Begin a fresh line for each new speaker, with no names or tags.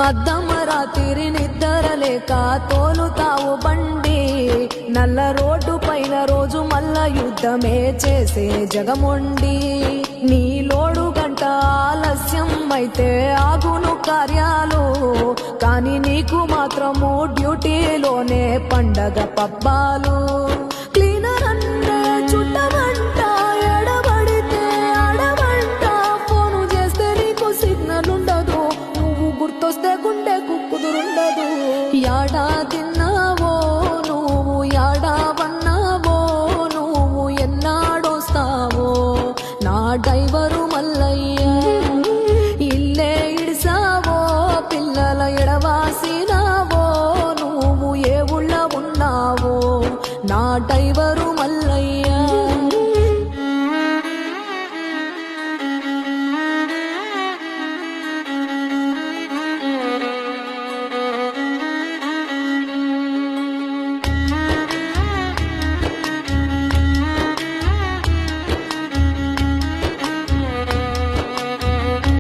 అద్దమరాతిరి నిద్రలేక తోలుతావు బండి, నల్ల రోడ్డు పైన రోజు మల్ల యుద్ధమే చేసే జగమొండి. నీ లోడు గంట ఆలస్యం అయితే ఆగును కార్యాలు, కాని నీకు మాత్రము డ్యూటీలోనే పండగ పబ్బాలు. క్లీనర్ అంటే చుట్టమంట, ఎడబడితే ఆడమంట, ఫోను చేస్తే నీకు సిగ్నల్ ఉండదు, నువ్వు గుర్తొస్తే